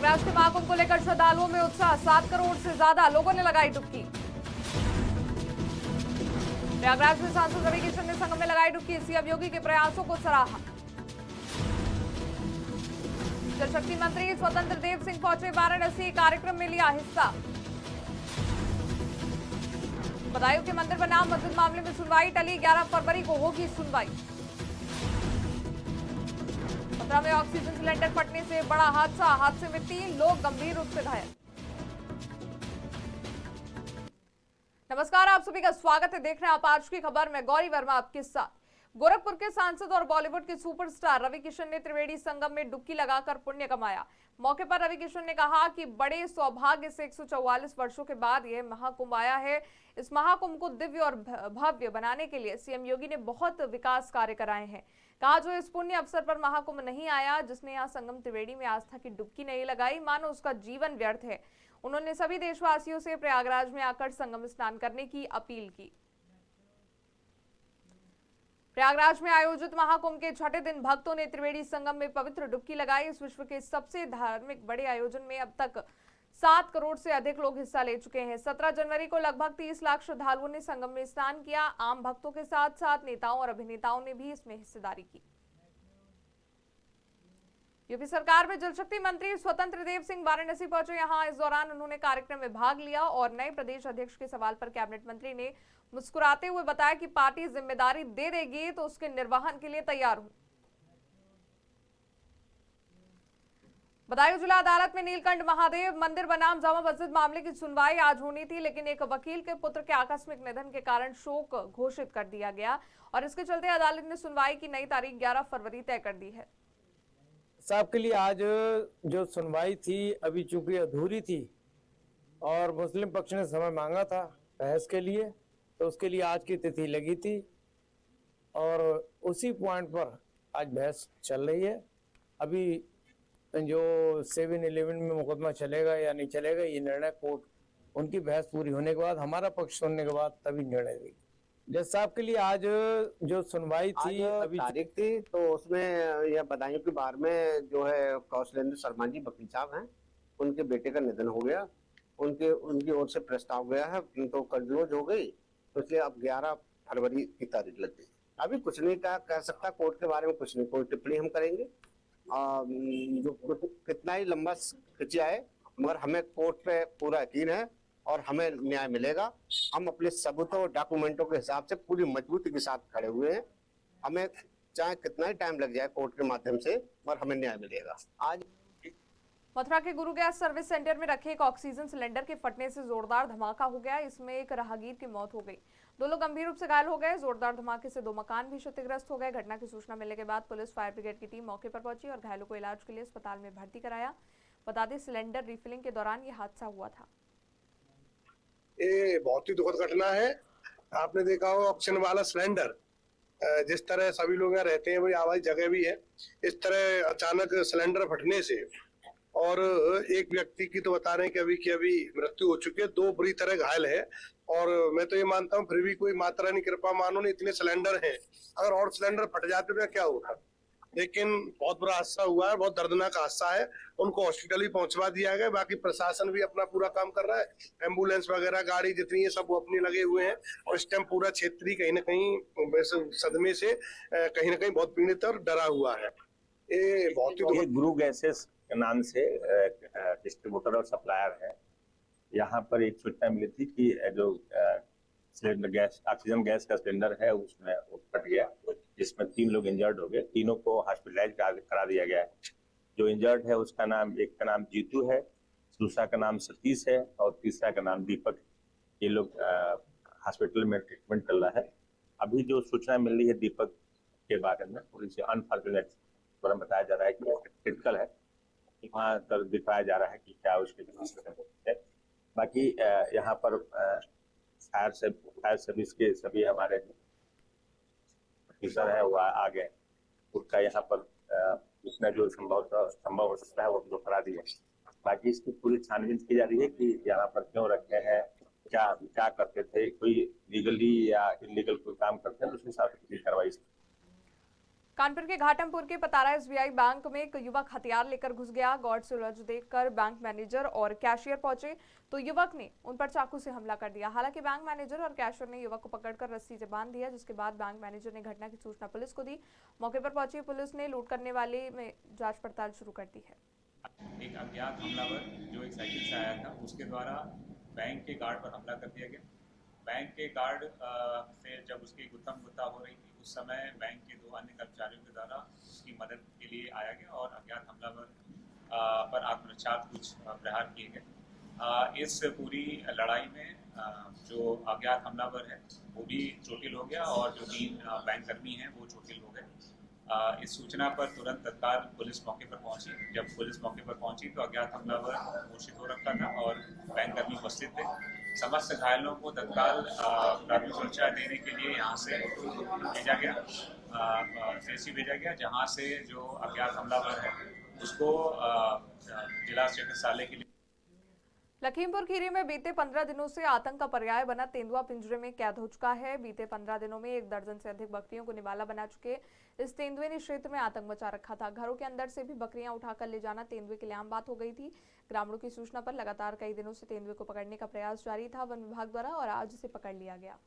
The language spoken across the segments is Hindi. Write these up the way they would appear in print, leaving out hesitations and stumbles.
प्रयागराज के महाकुंभ को लेकर श्रद्धालुओं में उत्साह, 7 करोड़ से ज्यादा लोगों ने लगाई डुबकी। प्रयागराज में सांसद रवि किशन ने संगम में लगाई डुबकी, सीएम योगी के प्रयासों को सराहा। जल शक्ति मंत्री स्वतंत्र देव सिंह पहुंचे वाराणसी, कार्यक्रम में लिया हिस्सा। बदायूं के मंदिर बनाम मस्जिद मामले में सुनवाई टली, 11 फरवरी को होगी सुनवाई। मथुरा में ऑक्सीजन सिलेंडर फटने से बड़ा हादसा, हादसे में 3 लोग गंभीर रूप से घायल। नमस्कार, आप सभी का स्वागत है। देख रहे हैं आप आज की खबर में गौरी वर्मा आपके साथ। गोरखपुर के सांसद और बॉलीवुड के सुपरस्टार रवि किशन ने त्रिवेणी संगम में डुबकी लगाकर पुण्य कमाया। मौके पर रवि किशन ने कहा कि बड़े सौभाग्य से 144 वर्षों के बाद यह महाकुंभ आया है। इस महाकुंभ को दिव्य और भव्य बनाने के लिए सीएम योगी ने बहुत विकास कार्य कराए हैं। कहा, जो इस पुण्य अवसर पर महाकुंभ नहीं आया, जिसने यहाँ संगम त्रिवेणी में आस्था की डुबकी नहीं लगाई, मानो उसका जीवन व्यर्थ है। उन्होंने सभी देशवासियों से प्रयागराज में आकर संगम स्नान करने की अपील की। प्रयागराज में आयोजित महाकुंभ के छठे दिन भक्तों ने त्रिवेणी संगम में पवित्र डुबकी लगाई। इस विश्व के सबसे धार्मिक बड़े आयोजन में अब तक 7 करोड़ से अधिक लोग हिस्सा ले चुके हैं। 17 जनवरी को लगभग 30 लाख श्रद्धालुओं ने संगम में स्नान किया। आम भक्तों के साथ साथ नेताओं और अभिनेताओं ने भी इसमें हिस्सेदारी की। यूपी सरकार में जल शक्ति मंत्री स्वतंत्र देव सिंह वाराणसी पहुंचे। यहां इस दौरान उन्होंने कार्यक्रम में भाग लिया और नए प्रदेश अध्यक्ष के सवाल पर कैबिनेट मंत्री ने मुस्कुराते हुए बताया कि पार्टी जिम्मेदारी दे देगी तो उसके निर्वहन के लिए तैयार हूं। बदायूं जिला अदालत में नीलकंठ महादेव मंदिर बनाम जामा मस्जिद मामले की सुनवाई आज होनी थी, लेकिन एक वकील के पुत्र के आकस्मिक निधन के कारण शोक घोषित कर दिया गया और इसके चलते अदालत ने सुनवाई की नई तारीख 11 फरवरी तय कर दी है। साहब के लिए आज जो सुनवाई थी अभी चूंकि अधूरी थी और मुस्लिम पक्ष ने समय मांगा था बहस के लिए, तो उसके लिए आज की तिथि लगी थी और उसी पॉइंट पर आज बहस चल रही है। अभी जो 7-11 में मुकदमा चलेगा या नहीं चलेगा, ये निर्णय कोर्ट उनकी बहस पूरी होने के बाद, हमारा पक्ष सुनने के बाद तभी निर्णय देगी। जज साहब के लिए आज जो सुनवाई थी अभी तारीख थी, तो उसमें यह बदायूं के बारे में जो है कौशलेंद्र शर्मा जी वकील साहब हैं, उनके बेटे का निधन हो गया। उनकी ओर से प्रस्ताव गया है, तो कंक्लोज हो गई, तो इसलिए अब 11 फरवरी की तारीख लग गई। अभी कुछ नहीं कह सकता कोर्ट के बारे में, कुछ नहीं, कोई टिप्पणी हम करेंगे जो कितना ही लंबा खिंच आए, मगर हमें कोर्ट पे पूरा यकीन है और हमें न्याय मिलेगा। हम अपने सबूतों और डॉक्यूमेंटों के हिसाब से पूरी मजबूती के साथ खड़े हुए हैं। हमें चाहे कितना ही टाइम लग जाए कोर्ट के माध्यम से, मगर हमें न्याय मिलेगा। आज मथुरा के गुरु गैस सर्विस सेंटर में रखे एक ऑक्सीजन सिलेंडर के फटने से जोरदार धमाका हो गया। इसमें एक राहगीर की मौत हो गई, 2 लोग गंभीर रूप से घायल हो गए। जोरदार धमाके से 2 मकान भी क्षतिग्रस्त हो गए। घटना की सूचना मिलने के बाद पुलिस, फायर ब्रिगेड की टीम मौके पर पहुंची और घायलों को इलाज के लिए अस्पताल में भर्ती कराया। बता दें, सिलेंडर रिफिलिंग के दौरान यह हादसा हुआ था। ये बहुत ही दुखद घटना है। आपने देखा होगा ऑक्सीजन वाला सिलेंडर, जिस तरह सभी लोग यहाँ रहते हैं, वही आवाज जगह भी है, इस तरह अचानक सिलेंडर फटने से, और एक व्यक्ति की तो बता रहे हैं कि अभी मृत्यु हो चुकी है, 2 बुरी तरह घायल है। और मैं तो ये मानता हूँ फिर भी कोई माता रानी कृपा मानो, नहीं इतने सिलेंडर हैं, अगर और सिलेंडर फट जाते तो क्या होगा। लेकिन बहुत बुरा हादसा हुआ है, बहुत दर्दनाक हादसा है। उनको हॉस्पिटल ही पहुंचवा दिया गया। बाकी प्रशासन भी अपना पूरा काम कर रहा है, एम्बुलेंस वगैरह गाड़ी जितनी है सब अपने लगे हुए हैं। और इस टाइम पूरा क्षेत्र कहीं ना कहीं सदमे से कहीं ना कहीं बहुत पीड़ित और डरा हुआ है। ये बहुत ही गुरु गैसेस के नाम से डिस्ट्रीब्यूटर और सप्लायर है। यहाँ पर एक सूचना मिली थी कि जो सिलेंडर गैस, ऑक्सीजन गैस का सिलेंडर है, उसमें फट गया, जिसमें 3 लोग इंजर्ड हो गए। तीनों को हॉस्पिटलाइज करा दिया गया है। जो इंजर्ड है उसका नाम, एक का नाम जीतू है, दूसरा का नाम सतीश है और तीसरा का नाम दीपक। ये लोग हॉस्पिटल में ट्रीटमेंट चल रहा है। अभी जो सूचना मिल रही है दीपक के बारे में, थोड़ी सी अनफॉर्चुनेट बताया जा रहा है कि क्रिटिकल है, वहाँ पर दिखाया जा रहा है कि क्या उसके। बाकी यहाँ पर फायर सर्विस के सभी हमारे ऑफिसर है वो आ गए, उसका यहाँ पर जितना जो संभव हो सकता है वो करा दिया। बाकी इसकी पूरी छानबीन की जा रही है कि यहाँ पर क्यों रखे हैं, क्या करते थे, कोई लीगली या इलीगल कोई काम करते हैं, तो उस हिसाब से कार्रवाई। कानपुर के घाटमपुर के पतारा एसबीआई बैंक में एक युवक हथियार लेकर घुस गया। गॉड से उलझ देखकर बैंक मैनेजर और कैशियर पहुंचे तो युवक ने उन पर चाकू से हमला कर दिया। हालांकि बैंक मैनेजर और कैशियर ने युवक को पकड़कर रस्सी से बांध दिया, जिसके बाद बैंक मैनेजर ने घटना की सूचना पुलिस को दी। मौके पर पहुंची पुलिस ने लूट करने वाले में जांच पड़ताल शुरू कर दी है। एक अज्ञात हमलावर जो एक साइकिल से आया था, उसके द्वारा बैंक के गार्ड पर हमला कर दिया गया। बैंक के गार्ड से जब उसकी गुत्थम गुत्था हो रही थी, उस समय बैंक के 2 अन्य कर्मचारियों के द्वारा उसकी मदद के लिए आया गया और अज्ञात हमलावर पर आत्मरक्षार्थ कुछ प्रहार किए गए। इस पूरी लड़ाई में जो अज्ञात हमलावर है वो भी चोटिल हो गया और जो 3 बैंक कर्मी हैं वो चोटिल हो गए। इस सूचना पर तुरंत तत्काल पुलिस मौके पर पहुंची। जब पुलिस मौके पर पहुंची तो अज्ञात हमलावर घोषित हो रखा था और बैंक कर्मी उपस्थित थे। समस्त घायलों को तत्काल प्राथमिक सुरक्षा देने के लिए यहाँ से भेजा गया, सीएचसी भेजा गया, जहाँ से जो अज्ञात हमलावर है उसको जिला चिकित्सालय के लिए। लखीमपुर खीरी में बीते 15 दिनों से आतंक का पर्याय बना तेंदुआ पिंजरे में कैद हो चुका है। बीते 15 दिनों में 1 दर्जन से अधिक बकरियों को निवाला बना चुके इस तेंदुए ने क्षेत्र में आतंक मचा रखा था। घरों के अंदर से भी बकरियां उठाकर ले जाना तेंदुए के लिए आम बात हो गई थी। ग्रामीणों की सूचना पर लगातार कई दिनों से तेंदुए को पकड़ने का प्रयास जारी था वन विभाग द्वारा और आज इसे पकड़ लिया गया।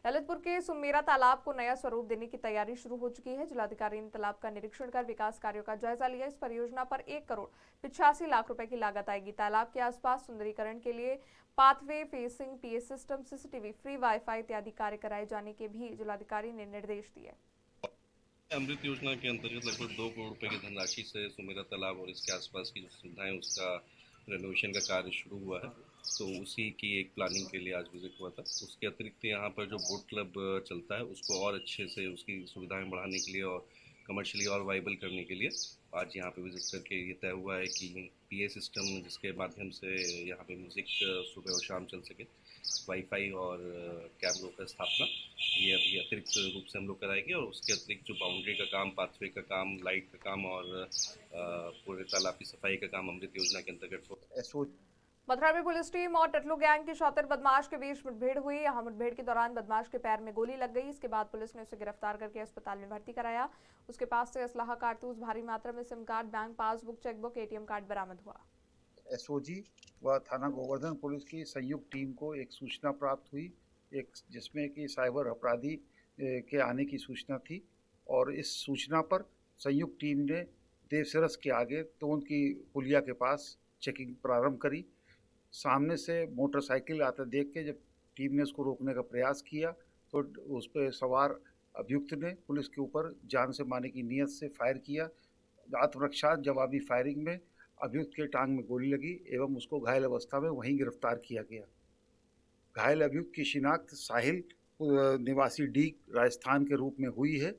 ललितपुर के सुमेरा तालाब को नया स्वरूप देने की तैयारी शुरू हो चुकी है। जिलाधिकारी ने तालाब का निरीक्षण कर विकास कार्यों का जायजा लिया। इस परियोजना पर 1 करोड़ 85 लाख रुपए की लागत आएगी। तालाब के आसपास सुंदरीकरण के लिए pathway, facing, PA system, CCTV, free wifi इत्यादि कार्य कराए जाने के भी जिलाधिकारी ने निर्देश दिए। अमृत योजना के अंतर्गत लगभग 2 करोड़ रुपए की धनराशि से सुमेरा तालाब और इसके आसपास की जो सुविधाएं उसका रेनोवेशन का कार्य शुरू हुआ है, तो उसी की एक प्लानिंग के लिए आज विजिट हुआ था। उसके अतिरिक्त यहाँ पर जो बोट क्लब चलता है उसको और अच्छे से उसकी सुविधाएं बढ़ाने के लिए और कमर्शियली और वाइबल करने के लिए आज यहाँ पे विजिट करके ये तय हुआ है कि पीए सिस्टम जिसके माध्यम से यहाँ पे म्यूज़िक सुबह और शाम चल सके, वाईफाई और कैमरों का स्थापना ये अभी अतिरिक्त रूप से हम लोग कराएंगे और उसके अतिरिक्त जो बाउंड्री का काम, पाथवे का काम, लाइट का काम और पूरे तालाब की सफाई का काम अमृत योजना के अंतर्गत। मथुरा में पुलिस टीम और टटलू गैंग की शातिर बदमाश के बीच मुठभेड़ हुई। यहाँ मुठभेड़ के दौरान बदमाश के पैर में गोली लग गई। इसके बाद पुलिस ने उसे गिरफ्तार करके अस्पताल में भर्ती कराया। उसके पास से असलाहा, कारतूस, भारी मात्रा में SIM card, bank passbook, chequebook, ATM card बरामद हुआ। एसओजी व थाना गोवर्धन पुलिस की संयुक्त टीम को एक सूचना प्राप्त हुई, जिसमें कि साइबर अपराधी के आने की सूचना थी और इस सूचना पर संयुक्त टीम ने देवसरस के आगे तोंद की पुलिया के पास चेकिंग प्रारंभ करी। सामने से मोटरसाइकिल आते देख के जब टीम ने उसको रोकने का प्रयास किया तो उस पर सवार अभियुक्त ने पुलिस के ऊपर जान से मारने की नीयत से फायर किया। आत्मरक्षा जवाबी फायरिंग में अभियुक्त के टांग में गोली लगी एवं उसको घायल अवस्था में वहीं गिरफ्तार किया गया। घायल अभियुक्त की शिनाख्त साहिल निवासी डी राजस्थान के रूप में हुई है।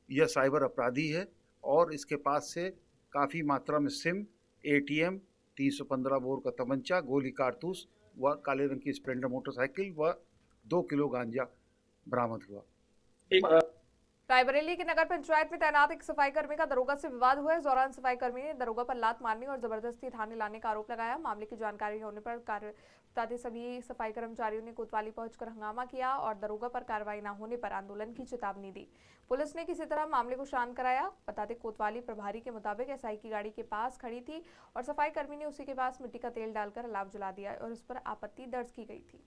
यह साइबर अपराधी है और इसके पास से काफ़ी मात्रा में सिम, एटीएम, 315 बोर का तमंचा, गोली कारतूस व काले रंग की स्प्लेंडर मोटरसाइकिल व 2 किलो गांजा बरामद हुआ। रायबरेली की नगर पंचायत में तैनात एक सफाई कर्मी का दरोगा से विवाद हुआ। इस दौरान सफाई कर्मी ने दरोगा पर लात मारने और जबरदस्ती थाने लाने का आरोप लगाया। मामले की जानकारी होने पर कार्य बताते सभी सफाई कर्मचारियों ने कोतवाली पहुंचकर हंगामा किया और दरोगा पर कार्रवाई न होने पर आंदोलन की चेतावनी दी। पुलिस ने किसी तरह मामले को शांत कराया। बताते कोतवाली प्रभारी के मुताबिक एसआई की गाड़ी के पास खड़ी थी और सफाई कर्मी ने उसी के पास मिट्टी का तेल डालकर अलाव जला दिया और उस पर आपत्ति दर्ज की गई थी।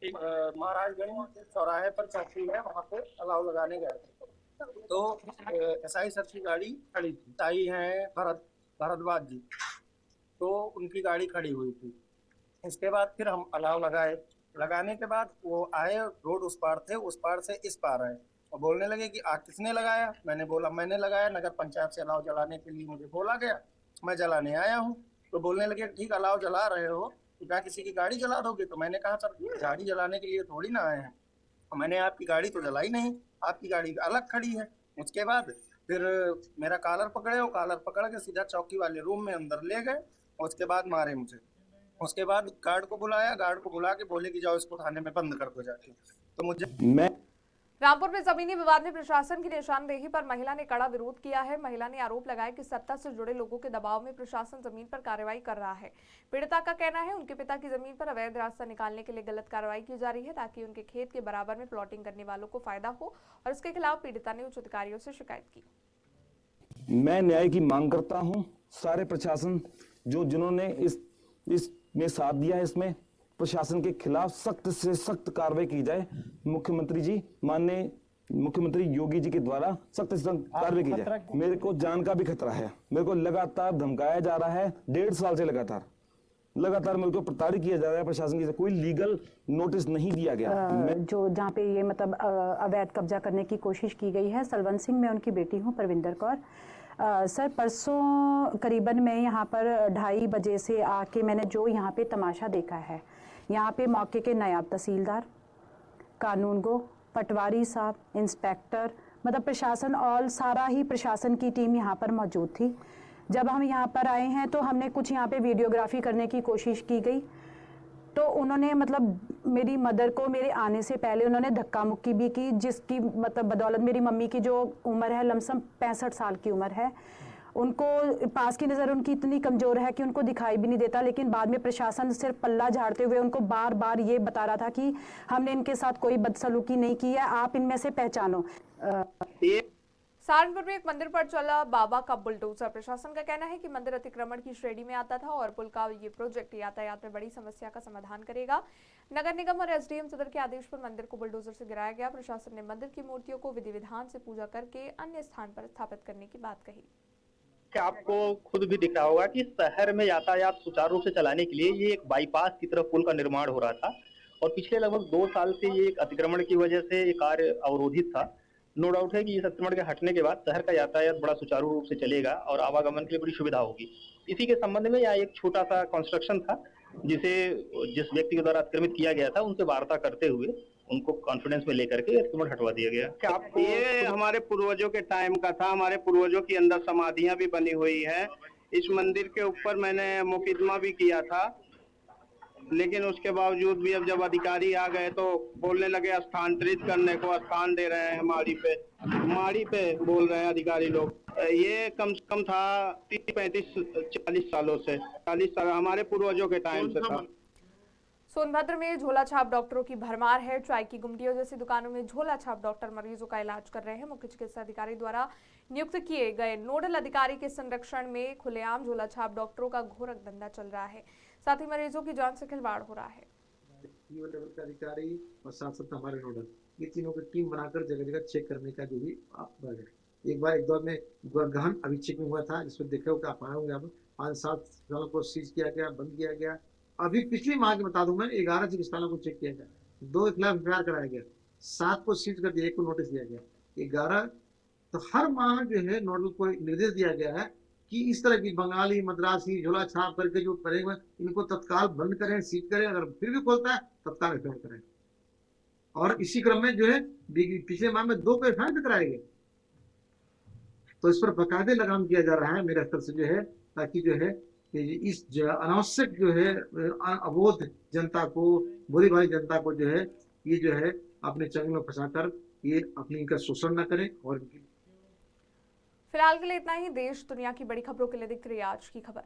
महाराजगंज चौराहे पर चौकी है, वहाँ पे अलाव लगाने गए थे तो एसआई सर की गाड़ी खड़ी थी। आई हैं भरद्वाज जी, तो उनकी गाड़ी खड़ी हुई थी। इसके बाद फिर हम अलाव लगाए। लगाने के बाद वो आए, रोड उस पार थे, उस पार से इस पार आए और बोलने लगे कि आग किसने लगाया। मैंने बोला मैंने लगाया, नगर पंचायत से अलाव जलाने के लिए मुझे बोला गया, मैं जलाने आया हूँ। तो बोलने लगे ठीक अलाव जला रहे हो तो क्या किसी की गाड़ी जला दोगे। तो मैंने कहा सर गाड़ी जलाने के लिए थोड़ी ना आए हैं, मैंने आपकी गाड़ी तो जलाई नहीं, आपकी गाड़ी अलग खड़ी है। उसके बाद फिर मेरा कॉलर पकड़े, वो कॉलर पकड़ के सीधा चौकी वाले रूम में अंदर ले गए और उसके बाद मारे मुझे। उसके बाद गार्ड को बुलाया, गार्ड को बुला के बोले कि जाओ इसको थाने में बंद कर दो जाके। तो मुझे रामपुर में जमीनी विवाद में प्रशासन की निशानदेही पर महिला ने कड़ा विरोध किया है। महिला ने आरोप लगाया कि सत्ता से जुड़े लोगों के दबाव में प्रशासन जमीन पर कार्रवाई कर रहा है। पीड़िता का कहना है उनके पिता की जमीन पर अवैध रास्ता निकालने के लिए गलत कार्रवाई की जा रही है ताकि उनके खेत के बराबर में प्लॉटिंग करने वालों को फायदा हो और इसके खिलाफ पीड़िता ने उच्च अधिकारियों से शिकायत की। मैं न्याय की मांग करता हूं। सारे प्रशासन जिन्होंने इसमें साथ दिया है, इसमें प्रशासन के खिलाफ सख्त से सख्त कार्रवाई की जाए। मुख्यमंत्री जी, माननीय मुख्यमंत्री योगी जी के द्वारा सख्त से सख्त कार्रवाई की जाए। मेरे को जान का भी खतरा है। मेरे को लगातार धमकाया जा रहा है, 1.5 साल से लगातार मेरे को प्रताड़ित किया जा रहा है प्रशासन की। कोई लीगल नोटिस नहीं दिया गया। जो जहाँ पे ये मतलब अवैध कब्जा करने की कोशिश की गई है, सलवंत सिंह, मैं उनकी बेटी हूँ परविंदर कौर। सर, परसों करीबन मैं यहाँ पर 2:30 बजे से आके मैंने जो यहाँ पे तमाशा देखा है, यहाँ पे मौके के नायब तहसीलदार, कानूनगो, पटवारी साहब, इंस्पेक्टर, मतलब प्रशासन और सारा ही प्रशासन की टीम यहाँ पर मौजूद थी। जब हम यहाँ पर आए हैं तो हमने कुछ यहाँ पे वीडियोग्राफी करने की कोशिश की गई, तो उन्होंने मतलब मेरी मदर को मेरे आने से पहले उन्होंने धक्का मुक्की भी की, जिसकी मतलब बदौलत मेरी मम्मी की जो उम्र है लमसम 65 साल की उम्र है, उनको पास की नज़र उनकी इतनी कमज़ोर है कि उनको दिखाई भी नहीं देता। लेकिन बाद में प्रशासन सिर्फ पल्ला झाड़ते हुए उनको बार बार ये बता रहा था कि हमने इनके साथ कोई बदसलूकी नहीं की है, आप इनमें से पहचानो। सहारनपुर में एक मंदिर पर चला बाबा का बुलडोजर। प्रशासन का कहना है कि मंदिर अतिक्रमण की श्रेणी में आता था और पुल का ये प्रोजेक्ट यातायात में बड़ी समस्या का समाधान करेगा। नगर निगम और एसडीएम सदर के आदेश पर मंदिर को बुलडोजर से गिराया गया। प्रशासन ने मंदिर की मूर्तियों को विधि विधान से पूजा करके अन्य स्थान पर स्थापित करने की बात कही। आपको खुद भी दिख रहा होगा कि शहर में यातायात सुचारू रूप से चलाने के लिए ये एक बाईपास की तरफ पुल का निर्माण हो रहा था और पिछले लगभग 2 साल से ये एक अतिक्रमण की वजह से ये कार्य अवरोधित था। नो डाउट है कि इस अतिक्रमण के हटने के बाद शहर का यातायात बड़ा सुचारू रूप से चलेगा और आवागमन के लिए बड़ी सुविधा होगी। इसी के संबंध में यहाँ एक छोटा सा कंस्ट्रक्शन था जिस व्यक्ति के द्वारा अतिक्रमित किया गया था उनसे वार्ता करते हुए उनको कॉन्फिडेंस में लेकर के अतिक्रमण हटवा दिया गया। ये हमारे पूर्वजों के टाइम का था। हमारे पूर्वजों की अंदर समाधियां भी बनी हुई है। इस मंदिर के ऊपर मैंने मुकदमा भी किया था, लेकिन उसके बावजूद भी अब जब अधिकारी आ गए तो बोलने लगे स्थानांतरित करने को, स्थान दे रहे हैं माड़ी पे बोल रहे हैं अधिकारी लोग। ये कम से कम था 30, 35, 40 सालों से, 40 साल हमारे पूर्वजों के टाइम से था। सोनभद्र में झोला छाप डॉक्टरों की भरमार है। चाय की गुमटियों जैसी दुकानों में झोला छाप डॉक्टर मरीजों का इलाज कर रहे हैं। मुख्य चिकित्सा अधिकारी द्वारा नियुक्त किए गए नोडल अधिकारी के संरक्षण में खुलेआम झोला छाप डॉक्टरों का घोरक धंधा चल रहा है। साथ ही मरीजों की जान से खिलवाड़ हो रहा है। लेवल का अधिकारी और साथ साथ हमारे नोडल, ये तीनों की टीम बनाकर जगह जगह चेक करने का जो भी एक दौर में गहन अभिचेक में हुआ था, जिसमें देखे हो कि आप आए होंगे। अब 5-7 सालों को सीज किया गया, बंद किया गया। अभी पिछली माह की बता दूं मैं, 11 चिकित्सालयों को चेक किया गया, 2 के खिलाफ एफआईआर कराया गया, 7 को सीज कर दिया, 1 को नोटिस दिया गया, 11। तो हर माह जो है नोडल को निर्देश दिया गया है कि इस तरह की बंगाली, मद्रासी झोला छाप करके जो करेंगे इनको तत्काल बंद करें, सीज करें, अगर फिर भी खोलता है तत्काल एफआईआर करें। और इसी क्रम में जो है पिछले माह में 2 को एफआईआर भी कराए गए। तो इस पर बाकायदे लगाम किया जा रहा है मेरे स्तर से जो है, ताकि जो है इस अनावश्यक जो है अबोध जनता को, बुरी भाई जनता को जो है ये जो है अपने चंग में फंसाकर ये अपनी इनका शोषण न करें। और फिलहाल के लिए इतना ही। देश दुनिया की बड़ी खबरों के लिए देखते रहिए आज की खबर।